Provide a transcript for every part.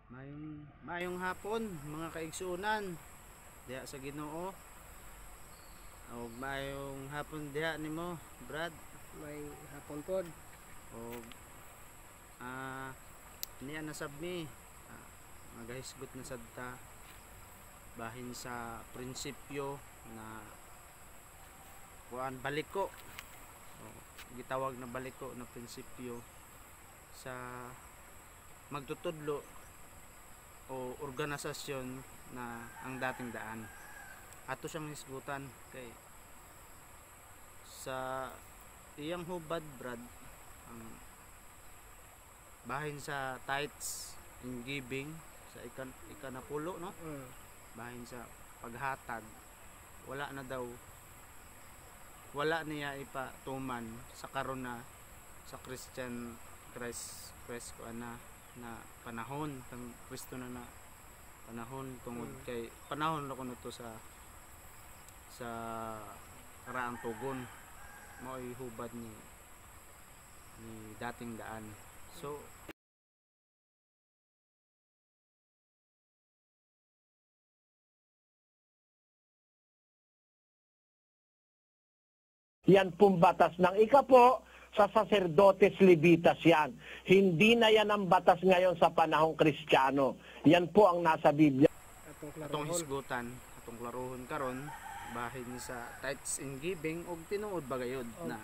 Mayong hapon mga kaigsuunan diha sa Ginoo. Og mayong hapon diha nimo, Brad. May hapon pod. Og niya nasabmi magahisgot na sadta bahin sa prinsipyo na kuan baliko. Gitawag na baliko na prinsipyo sa magtutudlo o organisasyon na ang dating daan. Ato siyang hisgutan kay sa iyang hubad, Brad, ang bahin sa tithes in giving sa ikanapulo, no? Bahin sa paghatag, wala niya ipatuman sa karon na sa Christian Christ ko na panahon kang Kristo na panahon tungod kay panahon na kuno to sa karaang tugon mo'y hubad ni dating daan. So yan pong batas ng ikapo sa saserdotes levitas yan. Hindi na yan ang batas ngayon sa panahong Kristiyano. Yan po ang nasa Biblia. atong hisgutan, atong klaruhon karon bahin sa tithes in giving og tinuod ba gayod na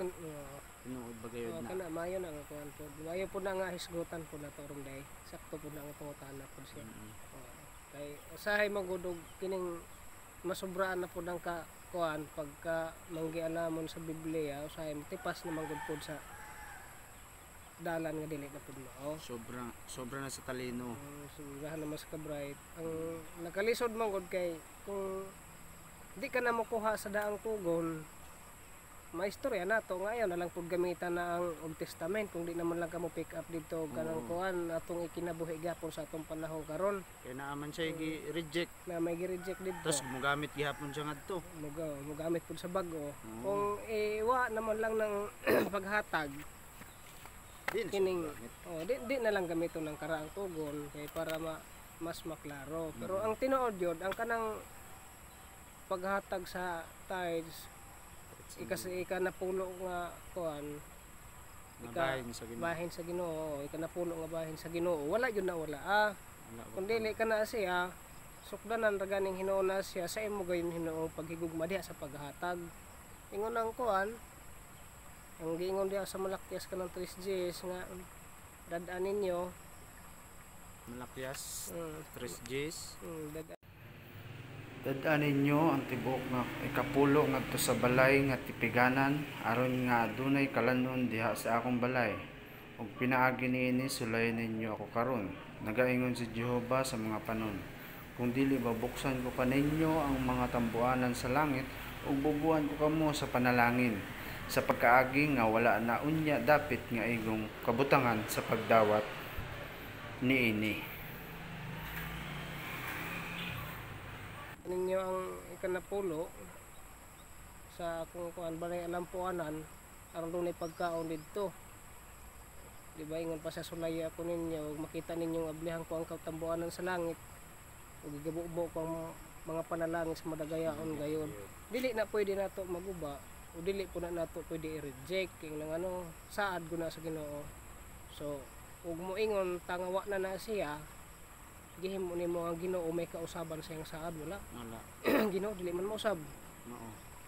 tinuod ba gayod na kana mayo na nga kuan pod. Mayo po na nga hisgutan po na torong day. Sakto po na nga pangutana po siya. Kay usahay magudog kining masubraan na po ang kuan pagka manggialamon sa Biblia usahay tipas na manggod pod sa dalan nga dili na pud mao. Sobra na sa talino. Sobrahan naman sa kabright. Ang nakalisod manggod kay kung di ka na makuha sa daang tugon, maistorya na to ngayon na lang pud gamitan na ang Old Testament kung di naman lang ka mo pick up dito kanang kuan atong ikinabuhi gapon sa atong panahon karon. Kaya naaman siya gi-reject. Na may gi-reject dito. Tapos mugamit gihapon siya ngadto. Mugamit pud sa bago. Kung iwa naman lang ng paghatag kining di na lang gamiton ng karaang tugon kay para mas maklaro. Pero ang tinuod yun, ang kanang paghatag sa tithes ikanapulo nga kuan bahin sa Ginoo, ikanapulo nga bahin sa Ginoo, wala yun na wala kung dili ka na siya sukdanan ra ganing Hinoo na siya sa imo gayon Hinoo paghigugma diha sa paghatag. Ingon ang kuan ang giingon diha sa Malakyas kanang 3Gs nga dadaan ninyo Malakyas 3Gs dadaan ninyo ang tibuok nga ikapulo ngadto sa balay nga tipiganan aron nga adunay kalanon diha sa akong balay ug pinaagi niini sulayan ninyo ako karon. Nagaingon si Jehova sa mga panon, kung dili babuksan ko kaninyo ang mga tambuanan sa langit ug bubuan ko kamo sa panalangin sa pagkaagi nga wala na unya dapit nga igong kabutangan sa pagdawat niini. ninyo ang ikanapulo sa akong kuan balay alampuanan aron dunay pagkaon didto. Di ba ingon pa sa sulaya ko ninyo makita ninyo ablihan ko ang katambuanan sa langit ug gigabubo ko ang mga panalangin sa madagayaon gayon. Dili na pwede nato maguba o dili po na nato pwede i-reject king nang saad ko na sa Ginoo. So ug moingon tangawa na siya gihimo nimo ang Ginoo may kausaban sa iyang saad wala. Ginoo dili man mausab.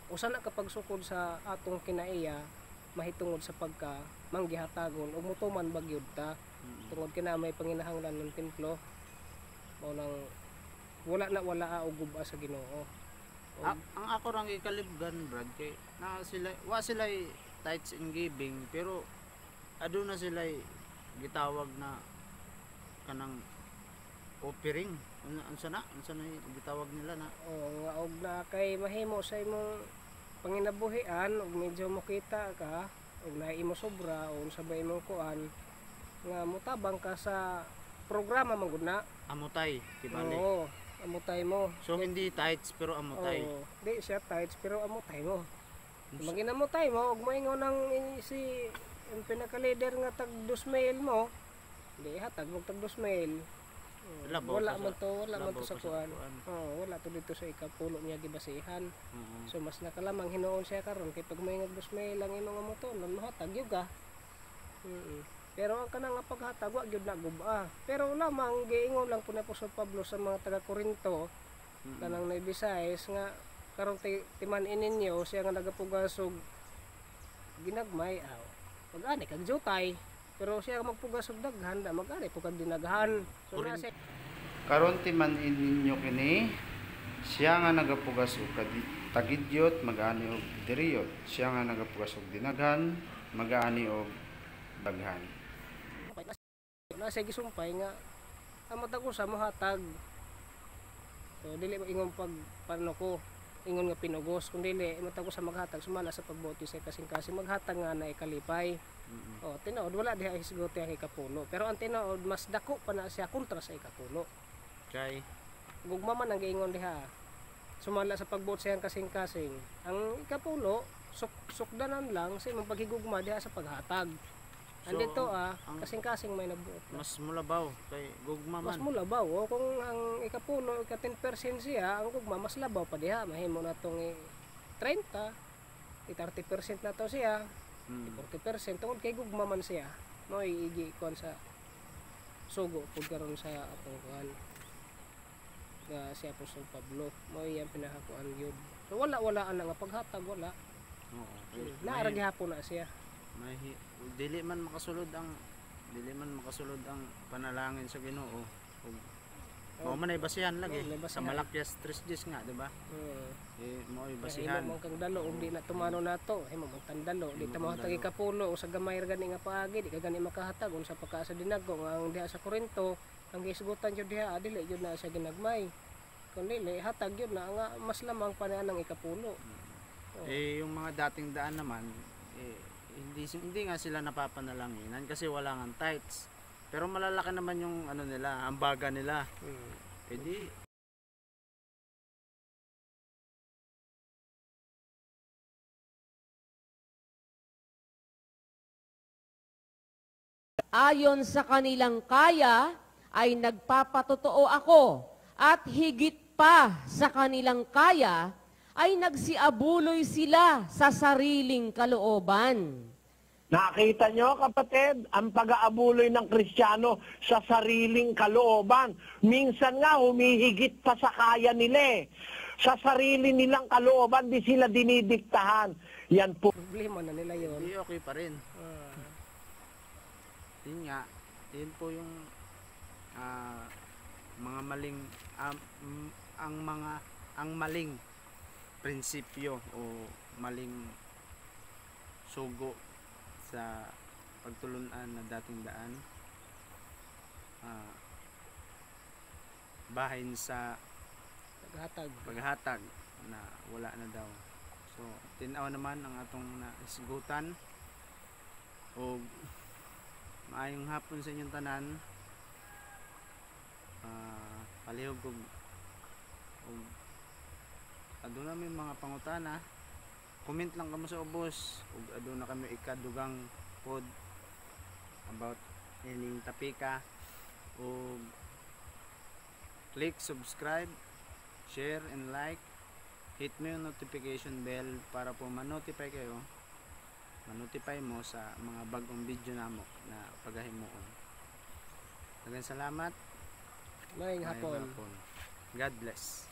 Usa na kapag sukod sa atong kinaiya mahitungod sa pagka manggihatagon ug mutuman bagyod ta tungod kina may panginahanglan ng templo mao nang wala og guba sa Ginoo. Ang ako rang ikalibgan, Brad, kay wa sila tithes in giving pero aduna sila gitawag na kanang offering. Unsa na gitawag nila na nga og na kay mahimo sa imong panginabuhian ug medyo makita ka ug naay imo sobra o unsa ba imong kuan nga mutabang ka sa programa man gud na amutay kibali. Oo, amutay mo. So hindi tithes pero amutay. Di siya tithes pero amutay mo. Maginamutay mo ug moingon nang si ang pinaka leader nga tag 2,000 mo di hatag mo tag 2,000 Labaw Wala pa man to, wala man labaw to sa pa kuan. Wala to dito sa ikapulo niya gibasihan. Oo. So mas nakalamang hinuon siya karon kay pag may nagbus may lang imong mo to, mahatag gyud ka. Pero ang kanang nga paghatag wa gyud na guba. Pero lamang giingon lang po na Apostol Pablo sa mga taga Corinto kanang naibisayes nga karon timan-in ninyo siya nga nagapugas og ginagmay aw. Pag-ani kag jutay, pero siya magpugas og daghan da mag-ani po kag dinaghan. So na siya Karon timan ninyo kini siya nga nagapugas og tagidyot mag-ani og diriyot. Siya nga nagapugas og dinaghan mag-ani og daghan. na siya gisumpay nga ang matag usa mohatag. So dili ingon pag paano ko ingon nga pinugos kun dili matag usa maghatag sumala sa pagboto sa kasing-kasing maghatag nga na ikalipay. Tinuod wala diha hisgote ang ikapulo. Pero ang tinuod mas dako pa na siya kontra sa ikapulo. Kay Gugma man ang giingon diha. Sumala sa pagboto sa kasing-kasing. Ang ikapulo sukdanan lang sa imong paghigugma diha sa paghatag. Andito kasing-kasing may nabuot. mas mulabaw kay gugma Mas man. mulabaw o kung ang ikapulo ika 10% siya ang gugma mas labaw pa diha mahimo na tong 30 30% na to siya 40% tungod kay gugma man siya mo igi kon sa sugo pud karon sa atong kuan nga si Apostol Pablo mo iyang pinahakuan gyud so wala ang nga paghatag wala Oo. naara gihapon na siya Dili man makasulod ang panalangin sa Ginoo. Mao man ay basihan lagi may sa basihan. Malakias 3:10 nga, di ba? Mao ay Basihan. basihan. Himo man kang dalo ug di na tumano nato. Himo man tandalo, di ta mahatag ikapulo o sa gamay ra gani nga paagi, di ka gani makahatag unsa pa ka sa dinago nga ang diha sa Corinto, ang gisgutan jud diha dili jud na sa ginagmay. Kun dili hatag jud na nga mas lamang pa na ang ikapulo. Yung mga dating daan naman hindi nga sila napapanalanginan kasi wala nga tithes. Pero malalaki naman yung ano nila, ang baga nila. Di Ayon sa kanilang kaya ay nagpapatotoo ako at higit pa sa kanilang kaya ay nagsiabuloy sila sa sariling kalooban. Nakita nyo, kapatid, ang pag-aabuloy ng Kristiyano sa sariling kalooban. Minsan nga, humihigit pa sa kaya nila eh. Sa sarili nilang kalooban, di sila dinidiktahan. Yan po. Problema na nila yon. Hindi okay pa rin. Yun nga, yun po yung mga maling ang maling prinsipyo o maling sugo sa pagtulunan na dating daan bahin sa paghatag na wala na daw. So tinaw naman ang atong naisgutan o maayong hapon sa inyong tanan. Palihog og aduna may mga pangutana, comment lang kamo sa ubos ug aduna kami ikadugang pod about ining tapika ug click subscribe, share and like, hit mo yung notification bell para po ma-notify mo sa mga bagong video namo na paghahimuon. Daghang salamat. Maayong hapon. God bless.